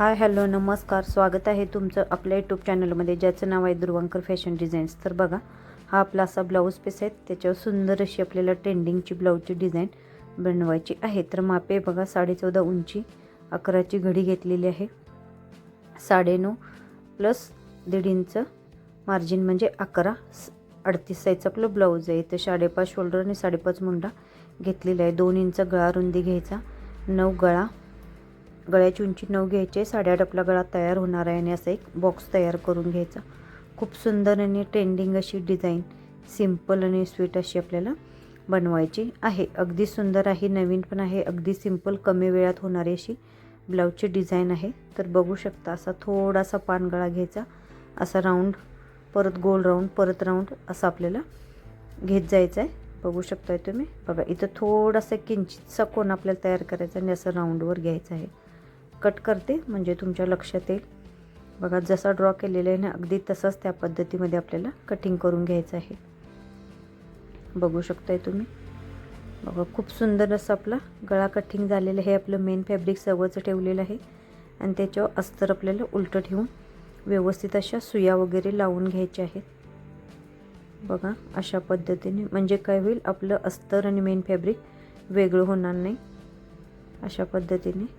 Hi hello नमस्कार, स्वागत आहे तुमचं आपल्या यूट्यूब चॅनलमध्ये ज्याचं नाव आहे ध्रुवंकर फॅशन डिझाईन्स। तर बघा, हा आपला असा ब्लाऊज पीस आहे, त्याच्यावर सुंदर अशी आपल्याला ट्रेंडिंगची ब्लाऊजची डिझाईन बनवायची आहे। तर मापे बघा, 14.5 उंची, 11ची घडी घेतलेली आहे, 9.5 प्लस 1.5 इंच मार्जिन म्हणजे 11, 38 साईजचं आपलं ब्लाऊज आहे। तर 5.5 शोल्डर आणि 5.5 मुंडा घेतलेला आहे। 2 इंच गळा रुंदी घ्यायचा, 9 गळ्याची उंची 9 घ्यायची, 8.5 आपला गळा तयार होणार आहे आणि असा एक बॉक्स तयार करून घ्यायचा। खूप सुंदर आणि ट्रेंडिंग अशी डिझाईन, सिंपल आणि स्वीट अशी आपल्याला बनवायची आहे। अगदी सुंदर आहे, नवीन पण आहे, अगदी सिंपल कमी वेळात होणारी अशी ब्लाऊजची डिझाईन आहे। तर बघू शकता, असा थोडासा पान गळा घ्यायचा, असा राऊंड, परत गोल राऊंड, परत राऊंड असं आपल्याला घेत जायचं आहे। बघू शकताय तुम्ही, बघा इथं थोडासा किंचितसा कोन आपल्याला तयार करायचा आणि असं राऊंडवर घ्यायचं आहे। कट करते म्हणजे तुमच्या लक्षात येईल। बघा, जसा ड्रॉ केलेला आहे ना, अगदी तसंच त्या पद्धतीमध्ये आपल्याला कटिंग करून घ्यायचं आहे। बघू शकताय तुम्ही, बघा खूप सुंदर असं आपला गळा कटिंग झालेलं आहे। आपलं मेन फॅब्रिक सवचं ठेवलेलं आहे आणि त्याच्यावर अस्तर आपल्याला उलटं ठेवून व्यवस्थित अशा सुया वगैरे लावून घ्यायच्या आहेत। बघा अशा पद्धतीने, म्हणजे काय होईल, आपलं अस्तर आणि मेन फॅब्रिक वेगळं होणार नाही। अशा पद्धतीने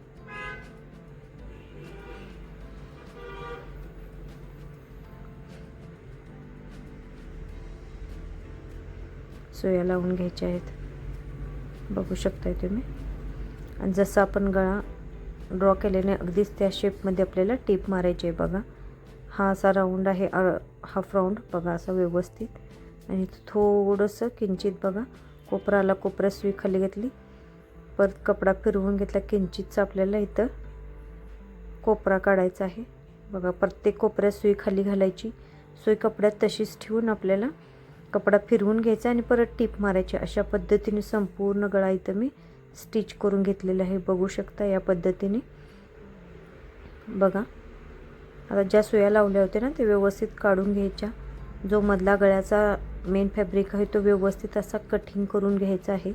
सुया लावून घ्यायच्या आहेत। बघू शकताय तुम्ही, आणि जसं आपण गळा ड्रॉ केल्याने अगदीच त्या शेपमध्ये आपल्याला टीप मारायची आहे। बघा, हा असा राऊंड आहे, हाफ राऊंड बघा असा व्यवस्थित, आणि थोडंसं किंचित बघा कोपराला, कोपऱ्यात सुई खाली घेतली, परत कपडा फिरवून घेतला, किंचितचा आपल्याला इथं कोपरा काढायचा आहे। बघा, प्रत्येक कोपऱ्यात सुई खाली घालायची, सुई कपड्यात तशीच ठेवून आपल्याला कपडा फिरवून घ्यायचा आणि परत टीप मारायची। अशा पद्धतीने संपूर्ण गळा इथं मी स्टिच करून घेतलेला आहे। बघू शकता या पद्धतीने। बघा, आता ज्या सुया लावल्या होत्या ना, ते व्यवस्थित काढून घ्यायच्या। जो मधला गळ्याचा मेन फॅब्रिक आहे तो व्यवस्थित असा कटिंग करून घ्यायचा आहे।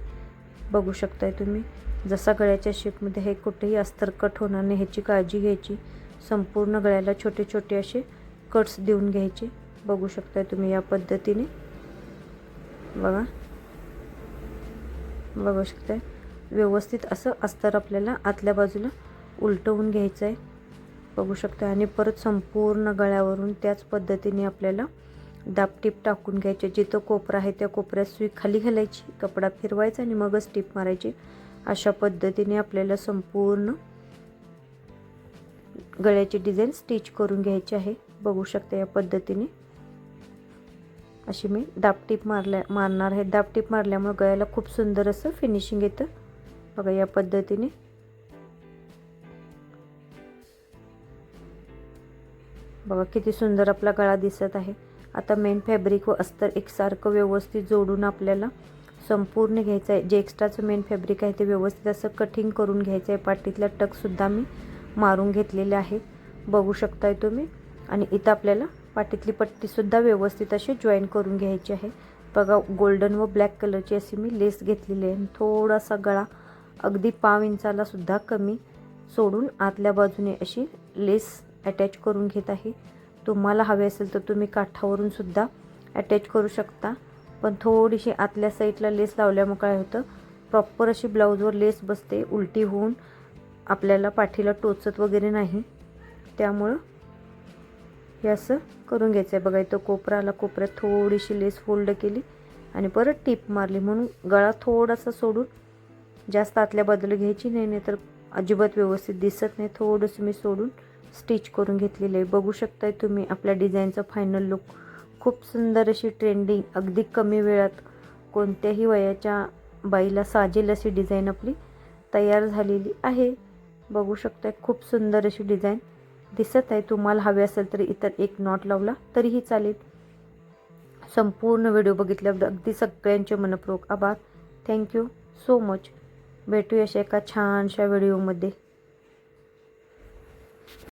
बघू शकताय तुम्ही, जसा गळ्याच्या शेपमध्ये आहे, कुठेही अस्तर कट होणार नाही ह्याची काळजी घ्यायची। संपूर्ण गळ्याला छोटे छोटे असे कट्स देऊन घ्यायचे। बघू शकताय तुम्ही या पद्धतीने। बघा, बघू शकताय व्यवस्थित असं अस्तर आपल्याला आतल्या बाजूला उलटवून घ्यायचं आहे। बघू शकता, आणि परत संपूर्ण गळ्यावरून त्याच पद्धतीने आपल्याला दाबटीप टाकून घ्यायचे। जिथं कोपरा आहे त्या कोपऱ्यात सुई खाली घालायची, कपडा फिरवायचा आणि मगच टीप मारायची। अशा पद्धतीने आपल्याला संपूर्ण गळ्याची डिझाईन स्टिच करून घ्यायची आहे। बघू शकता या पद्धतीने अशी मी दाबटीप मारणार आहे। दाबटीप मारल्यामुळे गळ्याला खूप सुंदर असं फिनिशिंग येतं। बघा या पद्धतीने। बघा किती सुंदर आपला गळा दिसत आहे। आता मेन फॅब्रिक व अस्तर एकसारखं व्यवस्थित जोडून आपल्याला संपूर्ण घ्यायचं आहे। जे एक्स्ट्राचं मेन फॅब्रिक आहे ते व्यवस्थित असं कटिंग करून घ्यायचं आहे। पाठीतला टकसुद्धा मी मारून घेतलेले आहे, बघू शकताय तुम्ही। आणि इथं आपल्याला पाठीतली पट्टीसुद्धा व्यवस्थित अशी जॉईन करून घ्यायची आहे। बघा, गोल्डन व ब्लॅक कलरची अशी मी लेस घेतलेली आहे। थोडासा गळा अगदी 5 इंचाला सुद्धा कमी सोडून आतल्या बाजूने अशी लेस अटॅच करून घेत आहे। तुम्हाला हवे असेल तर तुम्ही काठावरून सुद्धा अटॅच करू शकता, पण थोडीशी आतल्या साईडला लेस लावल्यामुळे काय होतं, प्रॉपर अशी ब्लाऊजवर लेस बसते, उलटी होऊन आपल्याला पाठीला टोचत वगैरे नाही। त्यामुळं हे असं करून घ्यायचं आहे। बघा, इथं कोपराला, कोपऱ्यात थोडीशी लेस फोल्ड केली आणि परत टीप मारली, म्हणून गळा थोडासा सोडून जास्त आतल्या बाजूला घ्यायची नाही, नाहीतर अजिबात व्यवस्थित दिसत नाही। थोडंसं मी सोडून स्टिच करून घेतलेलं आहे। बघू शकताय तुम्ही आपल्या डिझाईनचा फायनल लुक। खूप सुंदर अशी ट्रेंडिंग, अगदी कमी वेळात कोणत्याही वयाच्या बाईला साजेल अशी डिझाईन आपली तयार झालेली आहे। बघू शकताय खूप सुंदर अशी डिझाईन दिसत आहे। तुम्हाला हवे असेल तर इतर एक नॉट लावला तरीही चालेल। संपूर्ण व्हिडिओ बघितल्याबद्दल अगदी सगळ्यांचे मनपूर्वक आभार। Thank you so much. भेटूया अशा एका छानशा व्हिडिओमध्ये।